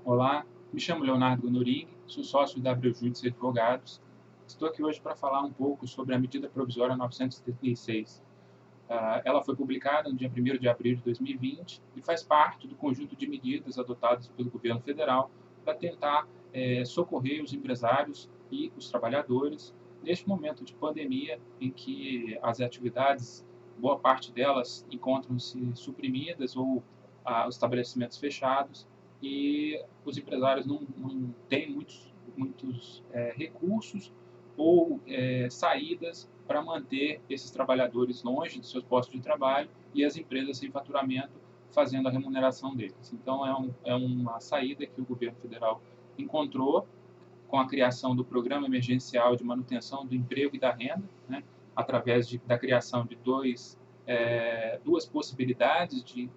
Olá, me chamo Leonardo Norig, sou sócio da Abreu Júdice Advogados. Estou aqui hoje para falar um pouco sobre a medida provisória 936. Ela foi publicada no dia 1º de abril de 2020 e faz parte do conjunto de medidas adotadas pelo governo federal para tentar socorrer os empresários e os trabalhadores neste momento de pandemia em que as atividades, boa parte delas, encontram-se suprimidas ou os estabelecimentos fechados e os empresários não têm muitos recursos ou saídas para manter esses trabalhadores longe dos seus postos de trabalho e as empresas sem faturamento fazendo a remuneração deles. Então, é uma saída que o governo federal encontrou com a criação do Programa Emergencial de Manutenção do Emprego e da Renda, né, através da criação de duas possibilidades de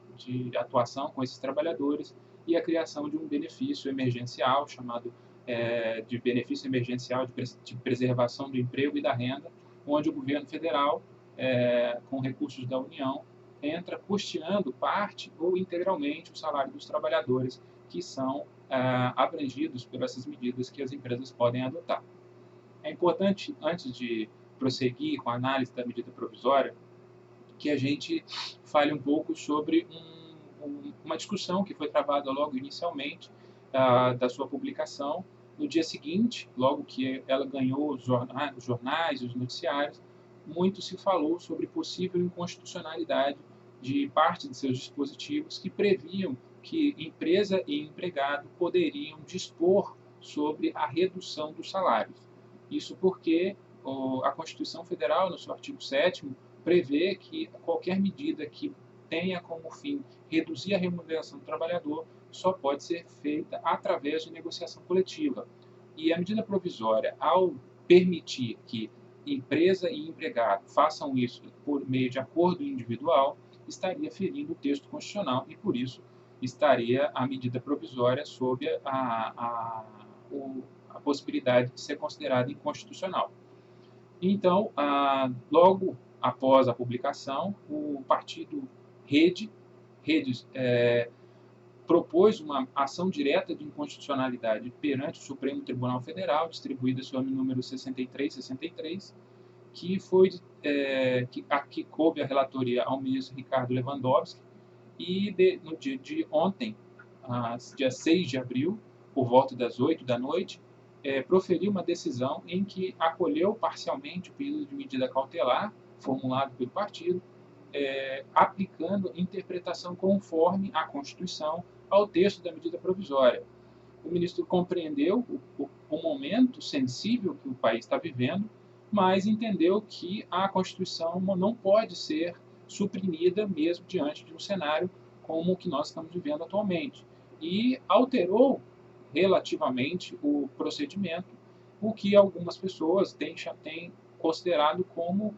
atuação com esses trabalhadores e a criação de um benefício emergencial chamado de benefício emergencial de preservação do emprego e da renda, onde o governo federal, com recursos da União, entra custeando parte ou integralmente o salário dos trabalhadores que são abrangidos por essas medidas que as empresas podem adotar. É importante, antes de prosseguir com a análise da medida provisória, que a gente fale um pouco sobre uma discussão que foi travada logo inicialmente da sua publicação. No dia seguinte, logo que ela ganhou os jornais, os noticiários, muito se falou sobre possível inconstitucionalidade de parte de seus dispositivos que previam que empresa e empregado poderiam dispor sobre a redução dos salários. Isso porque a Constituição Federal, no seu artigo 7º, prevê que qualquer medida que tenha como fim reduzir a remuneração do trabalhador só pode ser feita através de negociação coletiva. E a medida provisória, ao permitir que empresa e empregado façam isso por meio de acordo individual, estaria ferindo o texto constitucional e, por isso, estaria a medida provisória sob a possibilidade de ser considerada inconstitucional. Então, logo após a publicação, o partido Redes propôs uma ação direta de inconstitucionalidade perante o Supremo Tribunal Federal, distribuída sob o número 6363, que coube a relatoria ao ministro Ricardo Lewandowski, e no dia de ontem, dia 6 de abril, por volta das 8 da noite, proferiu uma decisão em que acolheu parcialmente o pedido de medida cautelar formulado pelo partido, aplicando interpretação conforme a Constituição ao texto da medida provisória. O ministro compreendeu o momento sensível que o país está vivendo, mas entendeu que a Constituição não pode ser suprimida mesmo diante de um cenário como o que nós estamos vivendo atualmente. E alterou relativamente o procedimento, o que algumas pessoas têm considerado como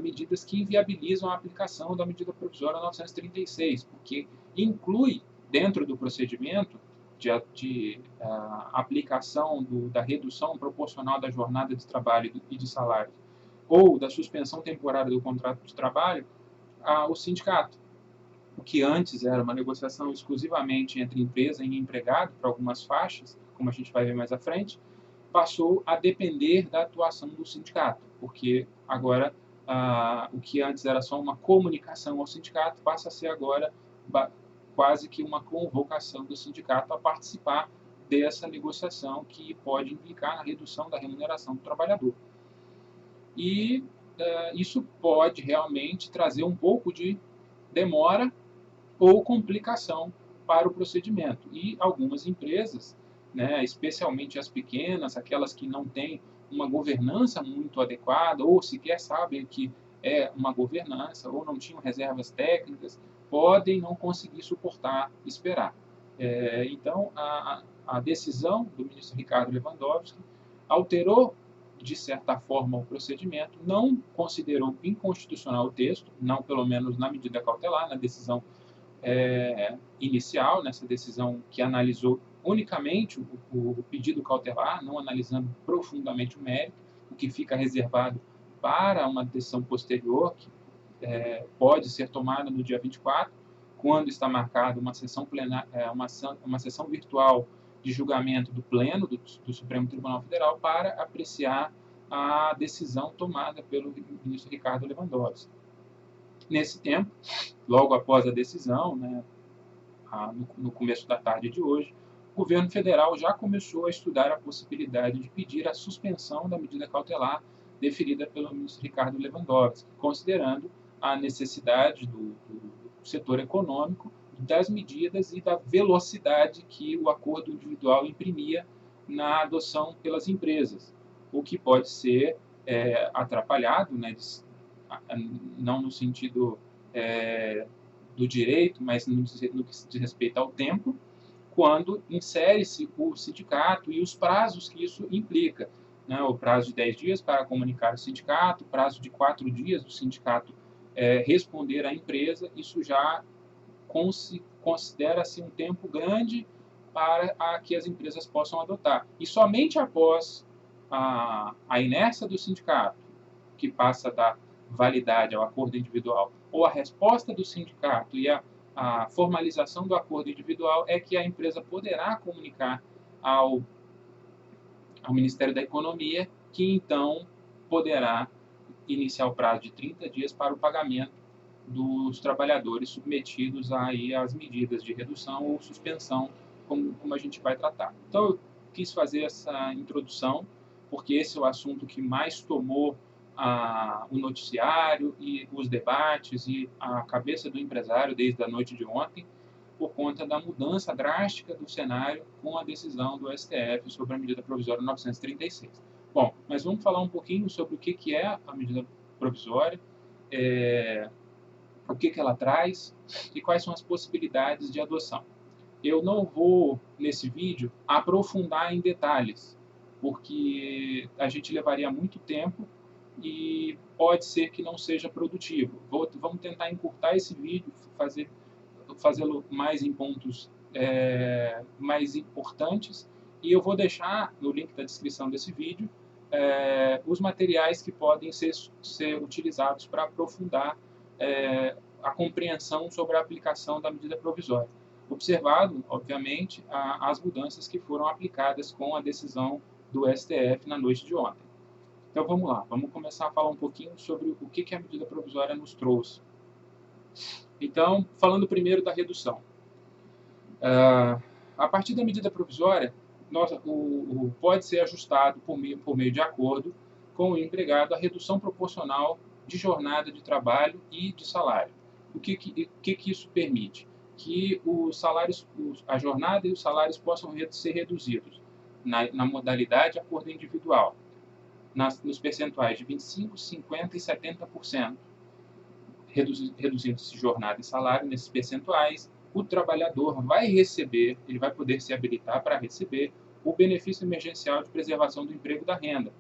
medidas que inviabilizam a aplicação da medida provisória 936, porque inclui dentro do procedimento de aplicação da redução proporcional da jornada de trabalho e de salário ou da suspensão temporária do contrato de trabalho o sindicato. O que antes era uma negociação exclusivamente entre empresa e empregado para algumas faixas, como a gente vai ver mais à frente, passou a depender da atuação do sindicato, porque agora o que antes era só uma comunicação ao sindicato passa a ser agora quase que uma convocação do sindicato a participar dessa negociação que pode implicar na redução da remuneração do trabalhador. E isso pode realmente trazer um pouco de demora ou complicação para o procedimento. E algumas empresas, especialmente as pequenas, aquelas que não têm uma governança muito adequada, ou sequer sabem que é uma governança, ou não tinham reservas técnicas, podem não conseguir suportar, esperar. Então, a decisão do ministro Ricardo Lewandowski alterou, de certa forma, o procedimento, não considerou inconstitucional o texto, não pelo menos na medida cautelar, na decisão inicial, nessa decisão que analisou unicamente o pedido cautelar, não analisando profundamente o mérito, o que fica reservado para uma decisão posterior, que pode ser tomada no dia 24, quando está marcada uma sessão plenária, uma sessão virtual de julgamento do Pleno do Supremo Tribunal Federal para apreciar a decisão tomada pelo ministro Ricardo Lewandowski. Nesse tempo, logo após a decisão, né, no começo da tarde de hoje, o governo federal já começou a estudar a possibilidade de pedir a suspensão da medida cautelar deferida pelo ministro Ricardo Lewandowski, considerando a necessidade do setor econômico, das medidas e da velocidade que o acordo individual imprimia na adoção pelas empresas, o que pode ser atrapalhado, né, não no sentido do direito, mas no que se diz respeito ao tempo, quando insere-se o sindicato e os prazos que isso implica. Né? O prazo de 10 dias para comunicar ao sindicato, o prazo de 4 dias do sindicato responder à empresa, isso já considera-se um tempo grande para que as empresas possam adotar. E somente após a inércia do sindicato, que passa da validade ao acordo individual, ou a resposta do sindicato e a formalização do acordo individual, é que a empresa poderá comunicar ao Ministério da Economia, que então poderá iniciar o prazo de 30 dias para o pagamento dos trabalhadores submetidos aí às medidas de redução ou suspensão, como a gente vai tratar. Então, eu quis fazer essa introdução, porque esse é o assunto que mais tomou o noticiário e os debates e a cabeça do empresário desde a noite de ontem, por conta da mudança drástica do cenário com a decisão do STF sobre a medida provisória 936. Bom, mas vamos falar um pouquinho sobre o que é a medida provisória, o que ela traz e quais são as possibilidades de adoção. Eu não vou, nesse vídeo, aprofundar em detalhes, porque a gente levaria muito tempo e pode ser que não seja produtivo. Vamos tentar encurtar esse vídeo, fazê-lo mais em pontos mais importantes, e eu vou deixar no link da descrição desse vídeo os materiais que podem ser utilizados para aprofundar a compreensão sobre a aplicação da medida provisória. Observado, obviamente, as mudanças que foram aplicadas com a decisão do STF na noite de ontem. Então vamos lá, vamos começar a falar um pouquinho sobre o que a medida provisória nos trouxe. Então, falando primeiro da redução. A partir da medida provisória, pode ser ajustado por meio de acordo com o empregado a redução proporcional de jornada de trabalho e de salário. O que isso permite? Que a jornada e os salários possam ser reduzidos na modalidade acordo individual, nos percentuais de 25%, 50% e 70%, reduzindo-se jornada e salário nesses percentuais. O trabalhador ele vai poder se habilitar para receber o benefício emergencial de preservação do emprego e da renda,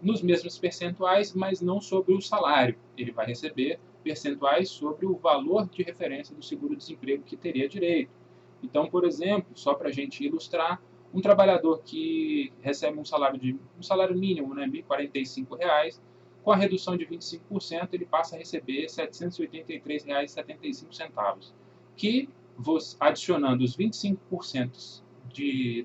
nos mesmos percentuais, mas não sobre o salário. Ele vai receber percentuais sobre o valor de referência do seguro-desemprego que teria direito. Então, por exemplo, só para a gente ilustrar, um trabalhador que recebe um salário mínimo, né, R$ 1.045, com a redução de 25%, ele passa a receber R$ 783,75, que, adicionando os 25%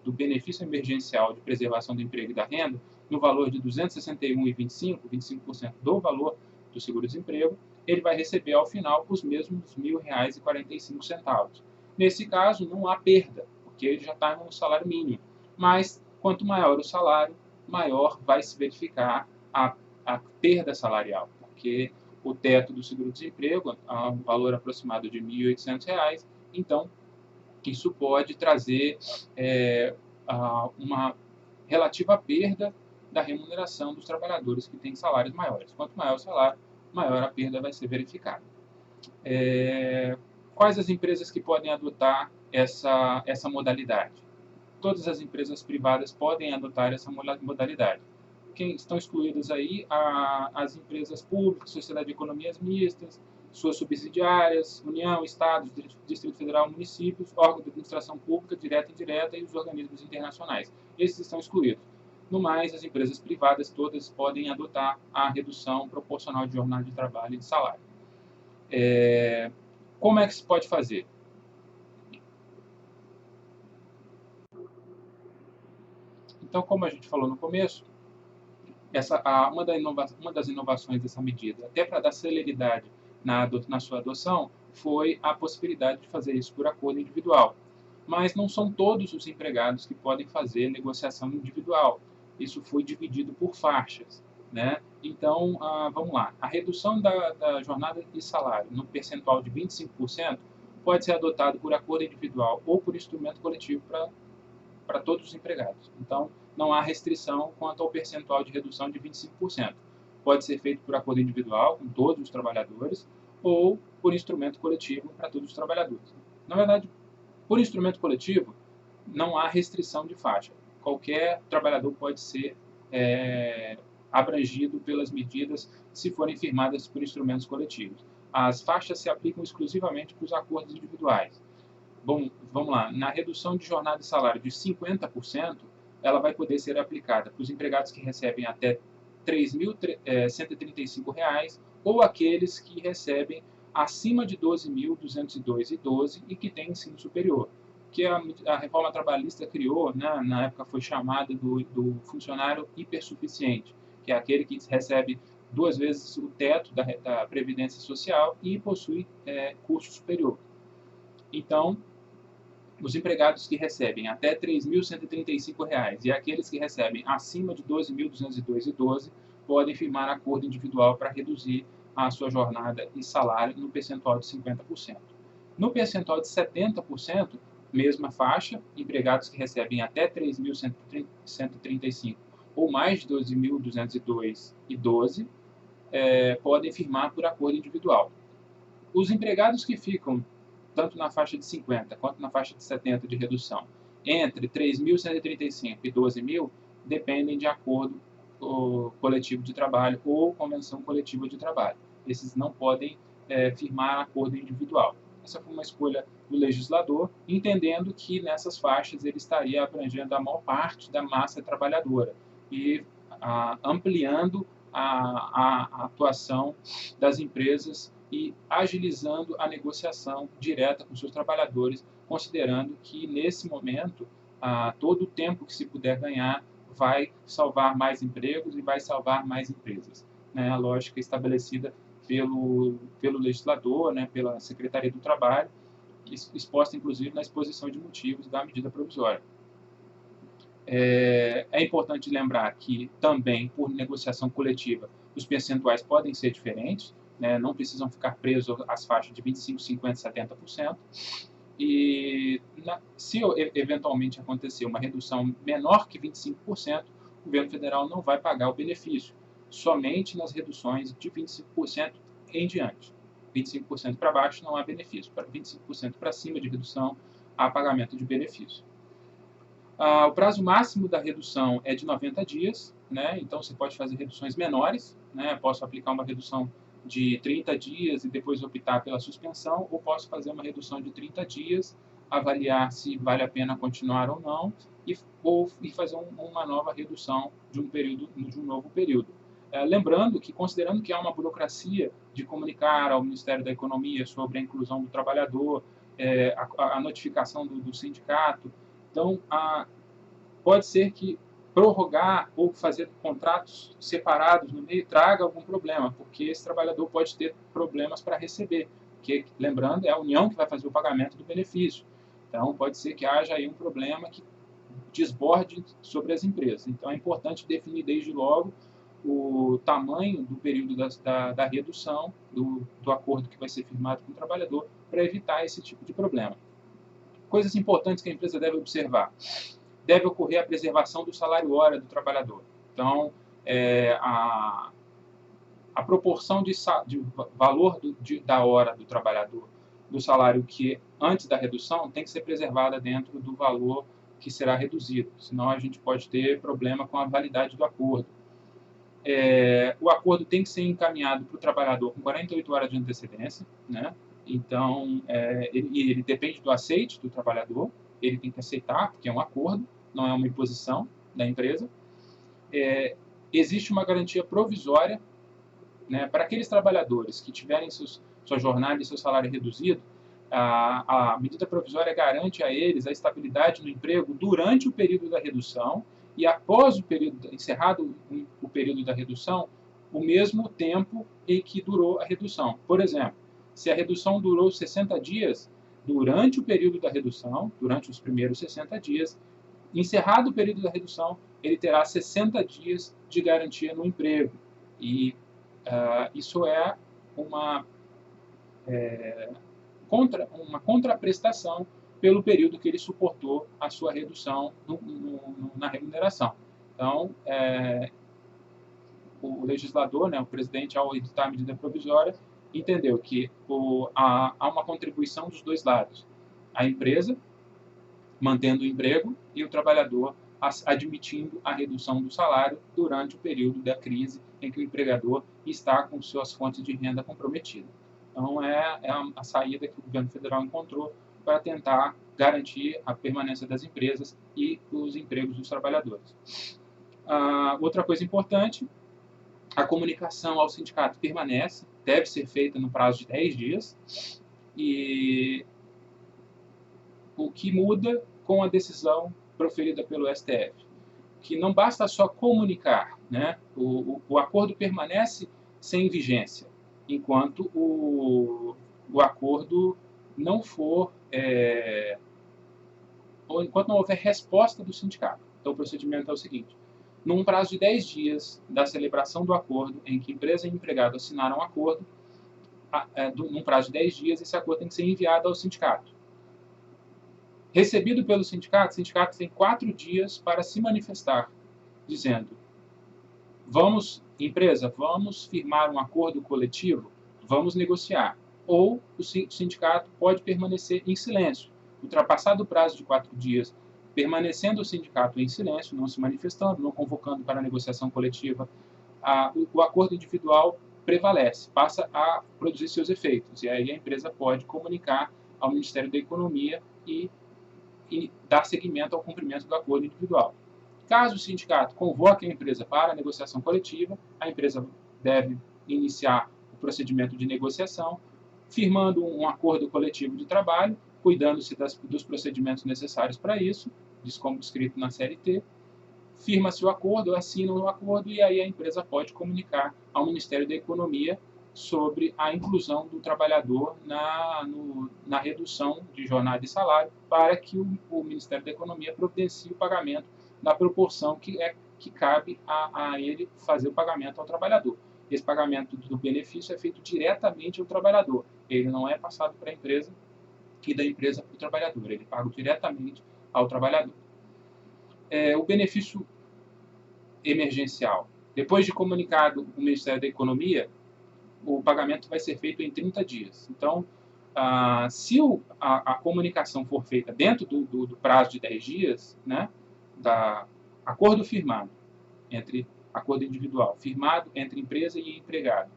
do benefício emergencial de preservação do emprego e da renda, no valor de R$ 261,25, 25% do valor do seguro-desemprego, ele vai receber ao final os mesmos R$ 1.045. Nesse caso, não há perda, porque ele já está no salário mínimo. Mas, quanto maior o salário, maior vai se verificar a perda salarial, porque o teto do seguro-desemprego é um valor aproximado de R$ 1.800, então isso pode trazer uma relativa perda da remuneração dos trabalhadores que têm salários maiores. Quanto maior o salário, maior a perda vai ser verificada. Quais as empresas que podem adotar essa modalidade? Todas as empresas privadas podem adotar essa modalidade. Quem estão excluídas aí as empresas públicas, Sociedade de Economias Mistas, suas subsidiárias, União, Estados, Distrito Federal, municípios, órgãos de administração pública, direta e indireta, e os organismos internacionais. Esses estão excluídos. No mais, as empresas privadas todas podem adotar a redução proporcional de jornada de trabalho e de salário. Como é que se pode fazer? Então, como a gente falou no começo, uma das inovações dessa medida, até para dar celeridade na sua adoção, foi a possibilidade de fazer isso por acordo individual. Mas não são todos os empregados que podem fazer negociação individual. Isso foi dividido por faixas, né? Então, vamos lá. A redução da jornada de salário no percentual de 25% pode ser adotado por acordo individual ou por instrumento coletivo para todos os empregados. Então, não há restrição quanto ao percentual de redução de 25%. Pode ser feito por acordo individual com todos os trabalhadores ou por instrumento coletivo para todos os trabalhadores. Na verdade, por instrumento coletivo, não há restrição de faixa. Qualquer trabalhador pode ser abrangido pelas medidas se forem firmadas por instrumentos coletivos. As faixas se aplicam exclusivamente para os acordos individuais. Bom, vamos lá. Na redução de jornada e salário de 50%, ela vai poder ser aplicada para os empregados que recebem até R$ 3.135 ou aqueles que recebem acima de R$ 12.202,12 e que têm ensino superior, que a reforma trabalhista criou, né, na época foi chamada do funcionário hipersuficiente, que é aquele que recebe 2 vezes o teto da Previdência Social e possui curso superior. Então, os empregados que recebem até R$ 3.135 e aqueles que recebem acima de R$ 12.202,12 podem firmar acordo individual para reduzir a sua jornada e salário no percentual de 50%. No percentual de 70%, mesma faixa, empregados que recebem até R$ 3.135 ou mais de R$ 12.202,12 podem firmar por acordo individual. Os empregados que ficam tanto na faixa de 50 quanto na faixa de 70 de redução, entre 3.135 e 12.000, dependem de acordo coletivo de trabalho ou convenção coletiva de trabalho. Esses não podem firmar acordo individual. Essa foi uma escolha do legislador, entendendo que nessas faixas ele estaria abrangendo a maior parte da massa trabalhadora e ampliando a atuação das empresas e agilizando a negociação direta com seus trabalhadores, considerando que, nesse momento, todo o tempo que se puder ganhar vai salvar mais empregos e vai salvar mais empresas. Né? A lógica estabelecida pelo legislador, né, pela Secretaria do Trabalho, exposta, inclusive, na exposição de motivos da medida provisória. É importante lembrar que, também, por negociação coletiva, os percentuais podem ser diferentes, né, não precisam ficar presos às faixas de 25%, 50%, 70%. E se eventualmente acontecer uma redução menor que 25%, o governo federal não vai pagar o benefício, somente nas reduções de 25% em diante. 25% para baixo não há benefício, para 25% para cima de redução há pagamento de benefício. O prazo máximo da redução é de 90 dias, né? Então você pode fazer reduções menores, né? Posso aplicar uma redução de 30 dias e depois optar pela suspensão, ou posso fazer uma redução de 30 dias, avaliar se vale a pena continuar ou não, e fazer uma nova redução de um novo período. Lembrando que, considerando que há uma burocracia de comunicar ao Ministério da Economia sobre a inclusão do trabalhador, a notificação do sindicato, então pode ser que prorrogar ou fazer contratos separados no meio traga algum problema, porque esse trabalhador pode ter problemas para receber, porque, lembrando, é a União que vai fazer o pagamento do benefício. Então, pode ser que haja aí um problema que desborde sobre as empresas. Então, é importante definir desde logo o tamanho do período da redução do acordo que vai ser firmado com o trabalhador para evitar esse tipo de problema. Coisas importantes que a empresa deve observar. Deve ocorrer a preservação do salário hora do trabalhador. Então, a proporção de valor da hora do trabalhador do salário que antes da redução tem que ser preservada dentro do valor que será reduzido, senão a gente pode ter problema com a validade do acordo. O acordo tem que ser encaminhado para o trabalhador com 48 horas de antecedência, né? Então, ele depende do aceite do trabalhador, ele tem que aceitar, porque é um acordo, não é uma imposição da empresa. Existe uma garantia provisória, né, para aqueles trabalhadores que tiverem sua jornada e seu salário reduzido. A medida provisória garante a eles a estabilidade no emprego durante o período da redução e após o período, encerrado o período da redução, o mesmo tempo em que durou a redução. Por exemplo, se a redução durou 60 dias, durante o período da redução, durante os primeiros 60 dias, encerrado o período da redução, ele terá 60 dias de garantia no emprego. E isso é uma contraprestação pelo período que ele suportou a sua redução na remuneração. Então, o legislador, né, o presidente, ao editar a medida provisória, entendeu que há uma contribuição dos dois lados. A empresa mantendo o emprego e o trabalhador admitindo a redução do salário durante o período da crise em que o empregador está com suas fontes de renda comprometidas. Então, é a saída que o governo federal encontrou para tentar garantir a permanência das empresas e os empregos dos trabalhadores. Outra coisa importante, a comunicação ao sindicato permanece, deve ser feita no prazo de 10 dias, e o que muda com a decisão proferida pelo STF, que não basta só comunicar, né? O acordo permanece sem vigência, enquanto o acordo não for, ou enquanto não houver resposta do sindicato. Então, o procedimento é o seguinte: num prazo de 10 dias da celebração do acordo, em que empresa e empregado assinaram um acordo, num prazo de 10 dias, esse acordo tem que ser enviado ao sindicato. Recebido pelo sindicato, o sindicato tem 4 dias para se manifestar, dizendo: empresa, vamos firmar um acordo coletivo, vamos negociar. Ou o sindicato pode permanecer em silêncio. Ultrapassado o prazo de 4 dias, permanecendo o sindicato em silêncio, não se manifestando, não convocando para a negociação coletiva, o acordo individual prevalece, passa a produzir seus efeitos. E aí a empresa pode comunicar ao Ministério da Economia e dar seguimento ao cumprimento do acordo individual. Caso o sindicato convoque a empresa para a negociação coletiva, a empresa deve iniciar o procedimento de negociação, firmando um acordo coletivo de trabalho, cuidando-se dos procedimentos necessários para isso, como descrito na CLT. Firma-se o acordo, assina o acordo, e aí a empresa pode comunicar ao Ministério da Economia sobre a inclusão do trabalhador na redução de jornada e salário, para que o Ministério da Economia providencie o pagamento na proporção que cabe a ele fazer o pagamento ao trabalhador. Esse pagamento do benefício é feito diretamente ao trabalhador. Ele não é passado para a empresa e da empresa para o trabalhador. Ele paga diretamente ao trabalhador. O benefício emergencial. Depois de comunicado o Ministério da Economia, o pagamento vai ser feito em 30 dias. Então, se a comunicação for feita dentro do prazo de 10 dias, né, acordo firmado, acordo individual, firmado entre empresa e empregado,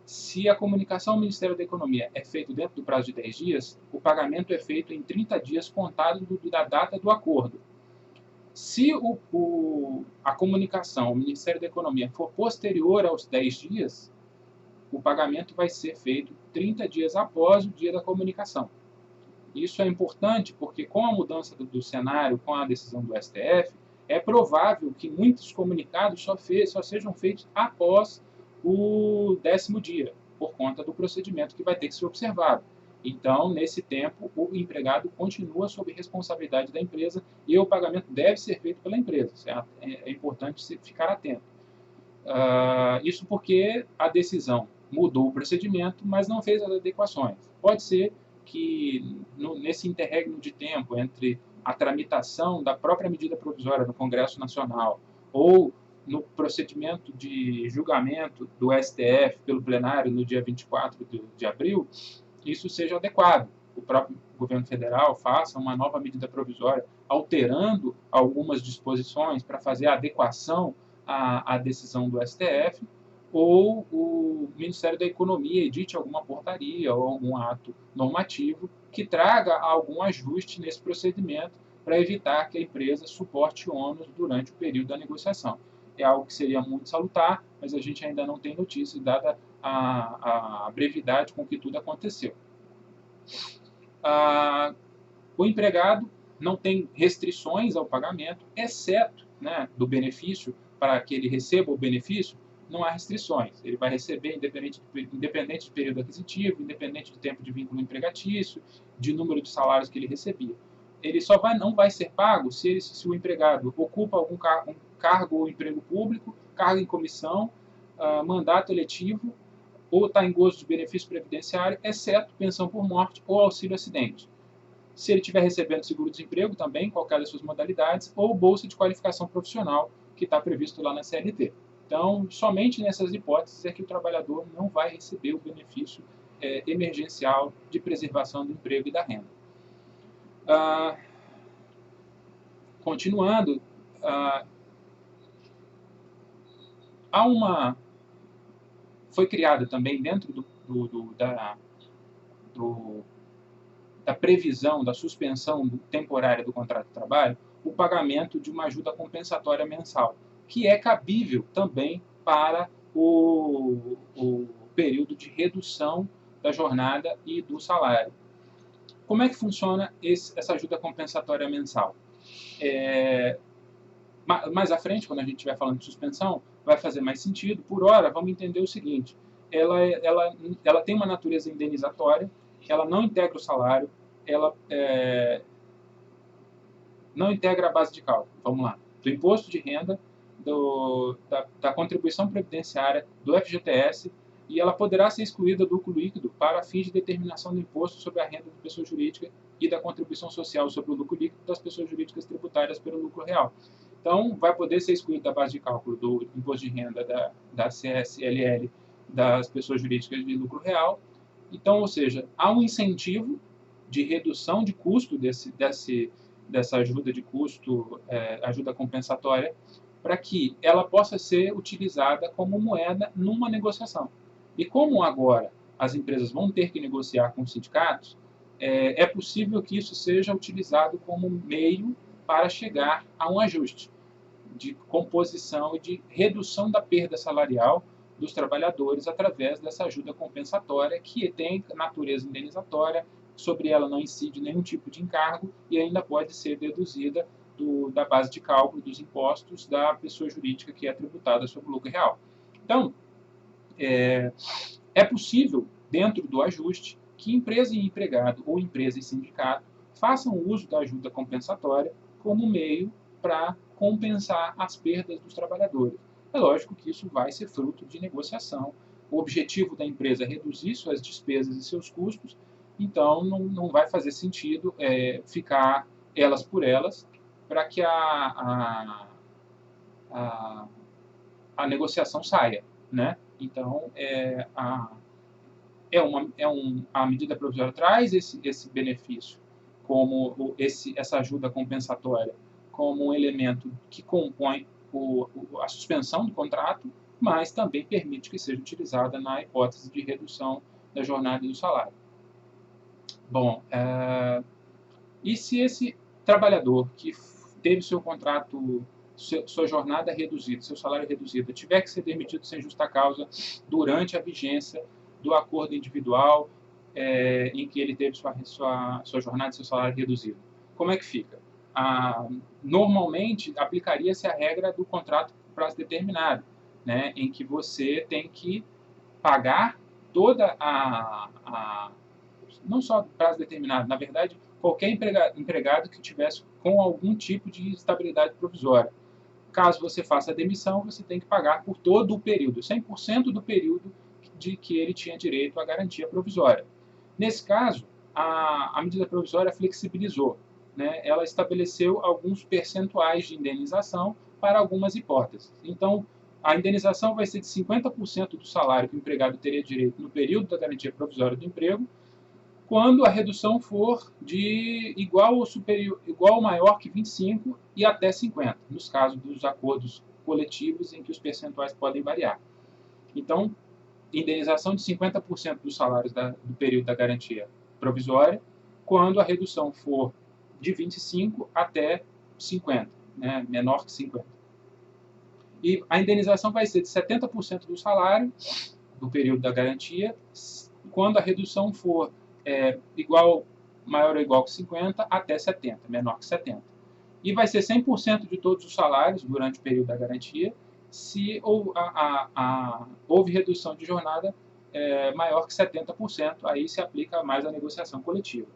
se a comunicação ao Ministério da Economia é feita dentro do prazo de 10 dias, o pagamento é feito em 30 dias contados da data do acordo. Se a comunicação ao Ministério da Economia for posterior aos 10 dias, o pagamento vai ser feito 30 dias após o dia da comunicação. Isso é importante porque, com a mudança do cenário, com a decisão do STF, é provável que muitos comunicados só sejam feitos após o 10º dia, por conta do procedimento que vai ter que ser observado. Então, nesse tempo, o empregado continua sob responsabilidade da empresa e o pagamento deve ser feito pela empresa. É importante ficar atento. Isso porque a decisão mudou o procedimento, mas não fez as adequações. Pode ser que nesse interregno de tempo entre a tramitação da própria medida provisória no Congresso Nacional ou no procedimento de julgamento do STF pelo plenário no dia 24 de abril, isso seja adequado. O próprio governo federal faça uma nova medida provisória alterando algumas disposições para fazer a adequação à decisão do STF, ou o Ministério da Economia edite alguma portaria ou algum ato normativo que traga algum ajuste nesse procedimento para evitar que a empresa suporte ônus durante o período da negociação. É algo que seria muito salutar, mas a gente ainda não tem notícia, dada a brevidade com que tudo aconteceu. O empregado não tem restrições ao pagamento, exceto, né, do benefício, para que ele receba o benefício, não há restrições. Ele vai receber independente de período aquisitivo, independente de tempo de vínculo empregatício, de número de salários que ele recebia. Ele só não vai ser pago se o empregado ocupa algum cargo ou emprego público, cargo em comissão, mandato eletivo, ou está em gozo de benefício previdenciário, exceto pensão por morte ou auxílio acidente. Se ele estiver recebendo seguro-desemprego também, qualquer das suas modalidades, ou bolsa de qualificação profissional, que está previsto lá na CLT. Então, somente nessas hipóteses é que o trabalhador não vai receber o benefício emergencial de preservação do emprego e da renda. Continuando, foi criada também dentro da previsão da suspensão temporária do contrato de trabalho, o pagamento de uma ajuda compensatória mensal, que é cabível também para o período de redução da jornada e do salário. Como é que funciona essa ajuda compensatória mensal? Mais à frente, quando a gente estiver falando de suspensão, vai fazer mais sentido. Por hora, vamos entender o seguinte: ela tem uma natureza indenizatória, ela não integra o salário, ela não integra a base de cálculo. Vamos lá. Do imposto de renda, da contribuição previdenciária, do FGTS, e ela poderá ser excluída do lucro líquido para fins de determinação do imposto sobre a renda da pessoa jurídica e da contribuição social sobre o lucro líquido das pessoas jurídicas tributárias pelo lucro real. Então, vai poder ser excluído da base de cálculo do imposto de renda da CSLL das pessoas jurídicas de lucro real. Então, ou seja, há um incentivo de redução de custo dessa ajuda de custo, ajuda compensatória, para que ela possa ser utilizada como moeda numa negociação. E como agora as empresas vão ter que negociar com os sindicatos, é possível que isso seja utilizado como meio para chegar a um ajuste de composição e de redução da perda salarial dos trabalhadores através dessa ajuda compensatória, que tem natureza indenizatória, sobre ela não incide nenhum tipo de encargo e ainda pode ser deduzida da base de cálculo dos impostos da pessoa jurídica que é tributada sobre o lucro real. Então, é possível, dentro do ajuste, que empresa e empregado ou empresa e sindicato façam uso da ajuda compensatória como meio para compensar as perdas dos trabalhadores. É lógico que isso vai ser fruto de negociação. O objetivo da empresa é reduzir suas despesas e seus custos, então não vai fazer sentido ficar elas por elas para que a negociação saia, né? Então, a medida provisória traz esse benefício, como essa ajuda compensatória, como um elemento que compõe a suspensão do contrato, mas também permite que seja utilizada na hipótese de redução da jornada e do salário. Bom, e se esse trabalhador que teve seu contrato, sua jornada reduzida, seu salário reduzido, tiver que ser demitido sem justa causa durante a vigência do acordo individual em que ele teve sua jornada e seu salário reduzido? Como é que fica? Normalmente, aplicaria-se a regra do contrato por prazo determinado, né, em que você tem que pagar toda não só prazo determinado, na verdade, qualquer empregado que tivesse com algum tipo de estabilidade provisória. Caso você faça a demissão, você tem que pagar por todo o período, 100% do período de que ele tinha direito à garantia provisória. Nesse caso, a medida provisória flexibilizou, né? Ela estabeleceu alguns percentuais de indenização para algumas hipóteses. Então, a indenização vai ser de 50% do salário que o empregado teria direito no período da garantia provisória do emprego, quando a redução for de igual ou maior que 25 e até 50, nos casos dos acordos coletivos em que os percentuais podem variar. Então, indenização de 50% dos salários do período da garantia provisória, quando a redução for de 25 até 50, né, menor que 50. E a indenização vai ser de 70% do salário do período da garantia, quando a redução for igual maior ou igual que 50 até 70, menor que 70. E vai ser 100% de todos os salários durante o período da garantia, se houve redução de jornada maior que 70%, aí se aplica mais a negociação coletiva.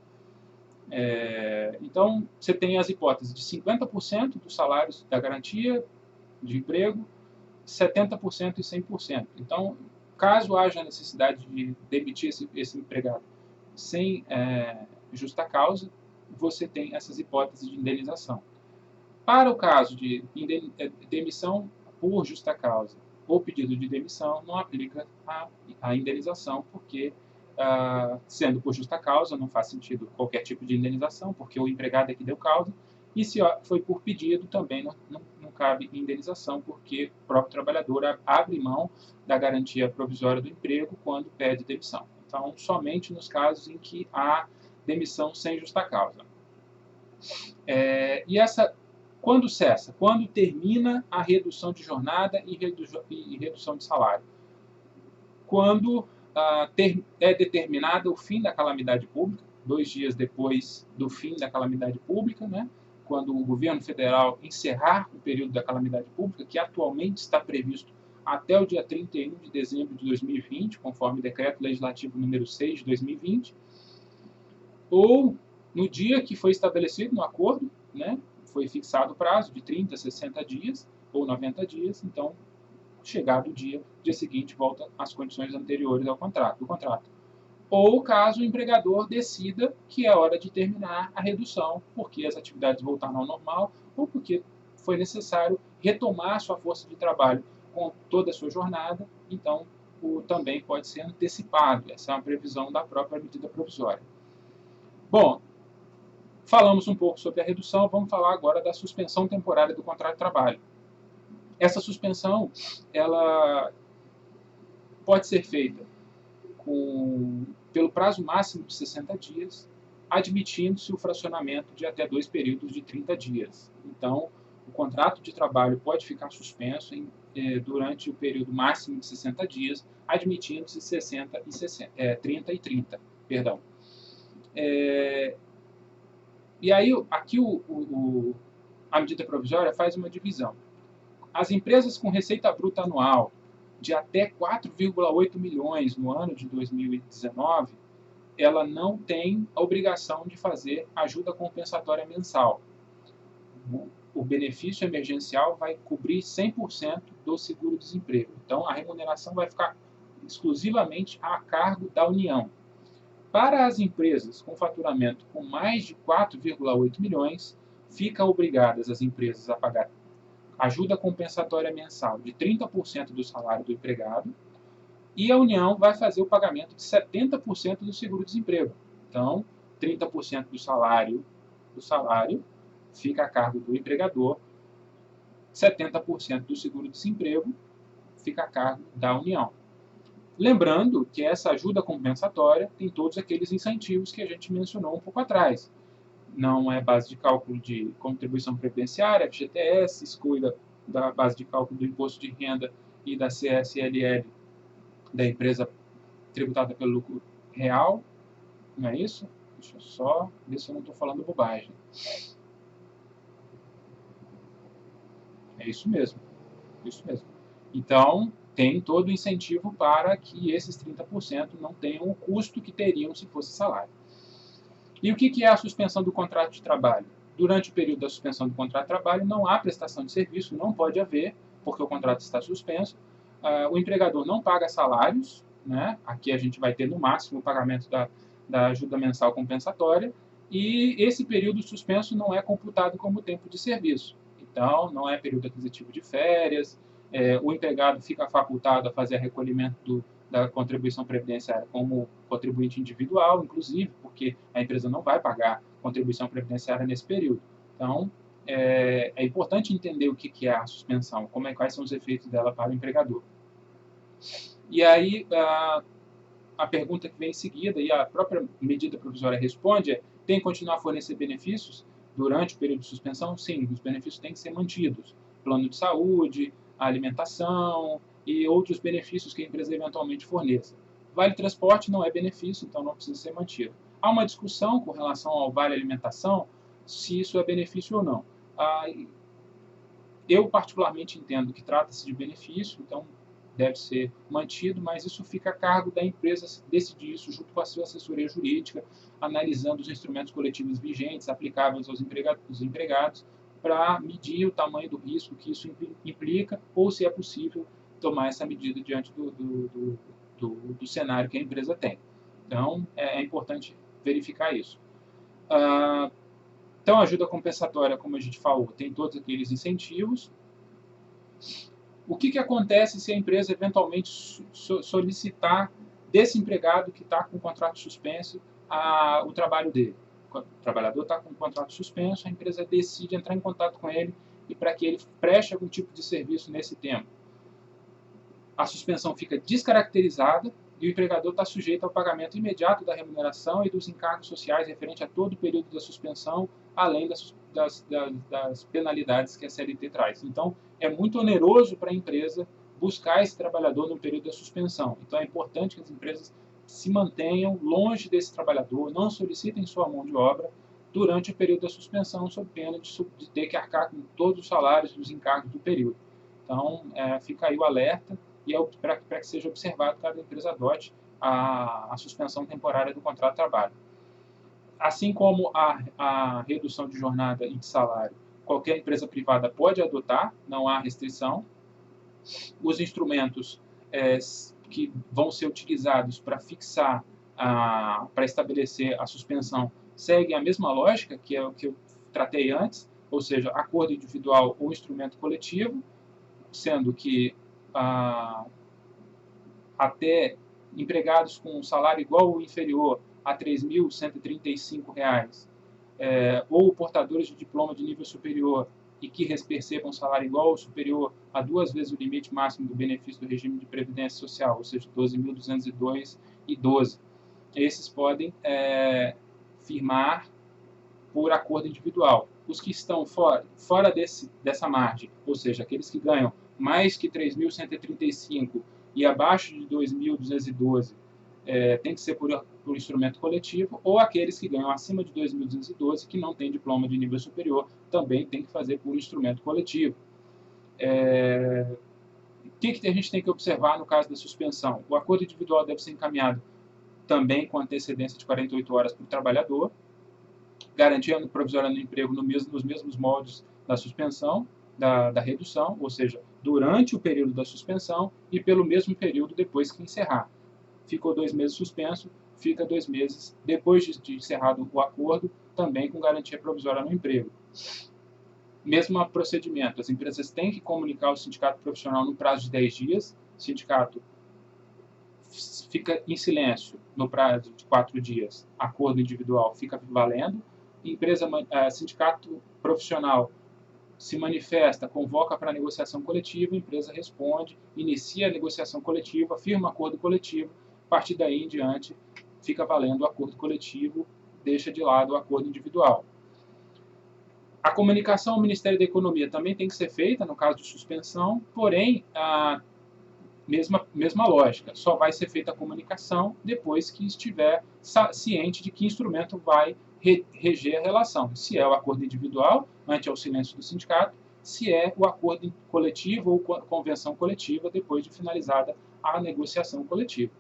Então, você tem as hipóteses de 50% dos salários da garantia de emprego, 70% e 100%. Então, caso haja necessidade de demitir esse empregado sem justa causa, você tem essas hipóteses de indenização. Para o caso de demissão por justa causa ou pedido de demissão, não aplica a indenização, porque, sendo por justa causa, não faz sentido qualquer tipo de indenização, porque o empregado é que deu causa, e se foi por pedido, também não cabe indenização, porque o próprio trabalhador abre mão da garantia provisória do emprego quando pede demissão. Então, somente nos casos em que há demissão sem justa causa. Quando cessa? Quando termina a redução de jornada e redução de salário. Quando é determinado o fim da calamidade pública, 2 dias depois do fim da calamidade pública, né? Quando o governo federal encerrar o período da calamidade pública, que atualmente está previsto até o dia 31 de dezembro de 2020, conforme o Decreto Legislativo número 6 de 2020, ou no dia que foi estabelecido no acordo, né? Foi fixado o prazo de 30, 60 dias ou 90 dias, então, chegado o dia seguinte, volta às condições anteriores ao contrato. Ou caso o empregador decida que é hora de terminar a redução, porque as atividades voltaram ao normal, ou porque foi necessário retomar sua força de trabalho com toda a sua jornada, então também pode ser antecipado. Essa é uma previsão da própria medida provisória. Bom, falamos um pouco sobre a redução, vamos falar agora da suspensão temporária do contrato de trabalho. Essa suspensão, ela pode ser feita pelo prazo máximo de 60 dias, admitindo-se o fracionamento de até 2 períodos de 30 dias. Então, o contrato de trabalho pode ficar suspenso durante o período máximo de 60 dias, admitindo-se 30 e 30. Perdão. E aí, aqui a medida provisória faz uma divisão. As empresas com receita bruta anual de até 4,8 milhões no ano de 2019, ela não tem a obrigação de fazer ajuda compensatória mensal. O benefício emergencial vai cobrir 100% do seguro-desemprego. Então, a remuneração vai ficar exclusivamente a cargo da União. Para as empresas com faturamento com mais de 4,8 milhões, ficam obrigadas as empresas a pagar ajuda compensatória mensal de 30% do salário do empregado, e a União vai fazer o pagamento de 70% do seguro-desemprego. Então, 30% do salário fica a cargo do empregador, 70% do seguro-desemprego fica a cargo da União. Lembrando que essa ajuda compensatória tem todos aqueles incentivos que a gente mencionou um pouco atrás. Não é base de cálculo de contribuição previdenciária, FGTS, exclui da base de cálculo do imposto de renda e da CSLL da empresa tributada pelo lucro real. Não é isso? Deixa eu só ver se eu não estou falando bobagem. É isso mesmo. Isso mesmo. Então, tem todo o incentivo para que esses 30% não tenham o custo que teriam se fosse salário. E o que é a suspensão do contrato de trabalho? Durante o período da suspensão do contrato de trabalho, não há prestação de serviço, não pode haver, porque o contrato está suspenso. O empregador não paga salários, né? Aqui a gente vai ter no máximo o pagamento da ajuda mensal compensatória, e esse período suspenso não é computado como tempo de serviço. Então, não é período aquisitivo de férias, o empregado fica facultado a fazer recolhimento da contribuição previdenciária como contribuinte individual, inclusive, porque a empresa não vai pagar contribuição previdenciária nesse período. Então, é importante entender o que é a suspensão, quais são os efeitos dela para o empregador. E aí, a pergunta que vem em seguida, e a própria medida provisória responde, tem que continuar a fornecer benefícios durante o período de suspensão? Sim, os benefícios têm que ser mantidos. Plano de saúde, a alimentação e outros benefícios que a empresa eventualmente forneça. Vale transporte não é benefício, então não precisa ser mantido. Há uma discussão com relação ao vale alimentação, se isso é benefício ou não. Eu particularmente entendo que trata-se de benefício, então deve ser mantido, mas isso fica a cargo da empresa decidir isso junto com a sua assessoria jurídica, analisando os instrumentos coletivos vigentes, aplicáveis aos empregados, para medir o tamanho do risco que isso implica, ou se é possível tomar essa medida diante do cenário que a empresa tem. Então, é importante verificar isso. Então, a ajuda compensatória, como a gente falou, tem todos aqueles incentivos. O que acontece se a empresa eventualmente solicitar desse empregado que está com o contrato suspenso o trabalho dele? O trabalhador está com o contrato suspenso, a empresa decide entrar em contato com ele e para que ele preste algum tipo de serviço nesse tempo. A suspensão fica descaracterizada e o empregador está sujeito ao pagamento imediato da remuneração e dos encargos sociais referente a todo o período da suspensão, além das penalidades que a CLT traz. Então, é muito oneroso para a empresa buscar esse trabalhador no período da suspensão. Então, é importante que as empresas se mantenham longe desse trabalhador, não solicitem sua mão de obra durante o período da suspensão, sob pena de ter que arcar com todos os salários e os encargos do período. Então, fica aí o alerta e para que seja observado caso a empresa adote a suspensão temporária do contrato de trabalho. Assim como a redução de jornada e de salário, qualquer empresa privada pode adotar, não há restrição. Os instrumentos que vão ser utilizados para fixar, para estabelecer a suspensão, seguem a mesma lógica, que é o que eu tratei antes, ou seja, acordo individual ou instrumento coletivo, sendo que até empregados com um salário igual ou inferior a R$ 3.135, ou portadores de diploma de nível superior e que percebam salário igual ou superior a 2 vezes o limite máximo do benefício do regime de previdência social, ou seja, 12.202,12. Esses podem firmar por acordo individual. Os que estão fora dessa margem, ou seja, aqueles que ganham mais que 3.135 e abaixo de 2.212, tem que ser por instrumento coletivo, ou aqueles que ganham acima de 2.212 que não têm diploma de nível superior, também tem que fazer por instrumento coletivo. O que a gente tem que observar no caso da suspensão? O acordo individual deve ser encaminhado também com antecedência de 48 horas para o trabalhador, garantindo provisória no emprego nos mesmos moldes da suspensão, da redução, ou seja, durante o período da suspensão e pelo mesmo período depois que encerrar. Ficou 2 meses suspenso, fica 2 meses depois de encerrado o acordo, também com garantia provisória no emprego. Mesmo procedimento, as empresas têm que comunicar ao sindicato profissional no prazo de 10 dias, o sindicato fica em silêncio no prazo de 4 dias, acordo individual fica valendo, sindicato profissional se manifesta, convoca para a negociação coletiva, a empresa responde, inicia a negociação coletiva, firma acordo coletivo, a partir daí em diante fica valendo o acordo coletivo, deixa de lado o acordo individual. A comunicação ao Ministério da Economia também tem que ser feita no caso de suspensão, porém, a mesma lógica, só vai ser feita a comunicação depois que estiver ciente de que instrumento vai reger a relação. Se é o acordo individual, ante ao silêncio do sindicato, se é o acordo coletivo ou convenção coletiva, depois de finalizada a negociação coletiva.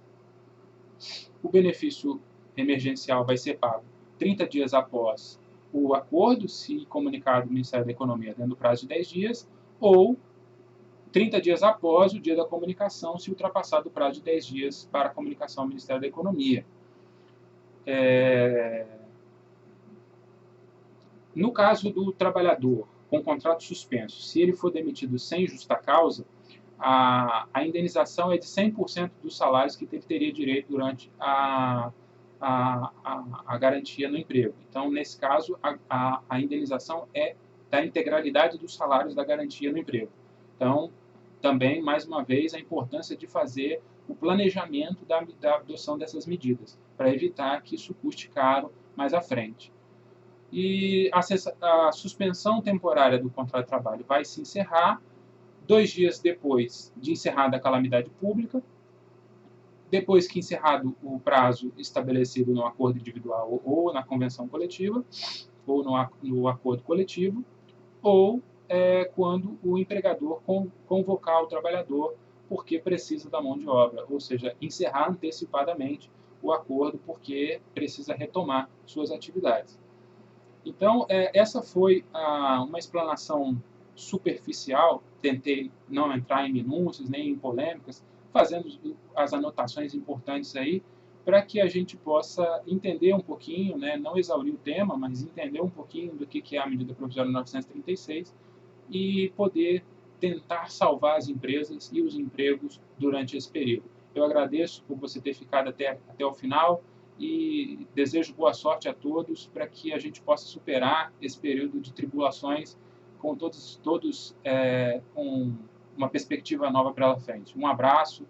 O benefício emergencial vai ser pago 30 dias após o acordo, se comunicado ao Ministério da Economia dentro do prazo de 10 dias, ou 30 dias após o dia da comunicação, se ultrapassado o prazo de 10 dias para a comunicação ao Ministério da Economia. No caso do trabalhador com contrato suspenso, se ele for demitido sem justa causa, a indenização é de 100% dos salários que ele teria direito durante a garantia no emprego. Então, nesse caso, a indenização é da integralidade dos salários da garantia no emprego. Então, também, mais uma vez, a importância de fazer o planejamento da adoção dessas medidas, para evitar que isso custe caro mais à frente. E a suspensão temporária do contrato de trabalho vai se encerrar 2 dias depois de encerrada a calamidade pública, Depois que encerrado o prazo estabelecido no acordo individual ou na convenção coletiva, ou no acordo coletivo, ou quando o empregador convocar o trabalhador porque precisa da mão de obra, ou seja, encerrar antecipadamente o acordo porque precisa retomar suas atividades. Então, essa foi uma explanação superficial, tentei não entrar em minúcias nem em polêmicas, fazendo as anotações importantes aí, para que a gente possa entender um pouquinho, né, não exaurir o tema, mas entender um pouquinho do que é a medida provisória 936 e poder tentar salvar as empresas e os empregos durante esse período. Eu agradeço por você ter ficado até o final e desejo boa sorte a todos para que a gente possa superar esse período de tribulações com todos com uma perspectiva nova pela frente. Um abraço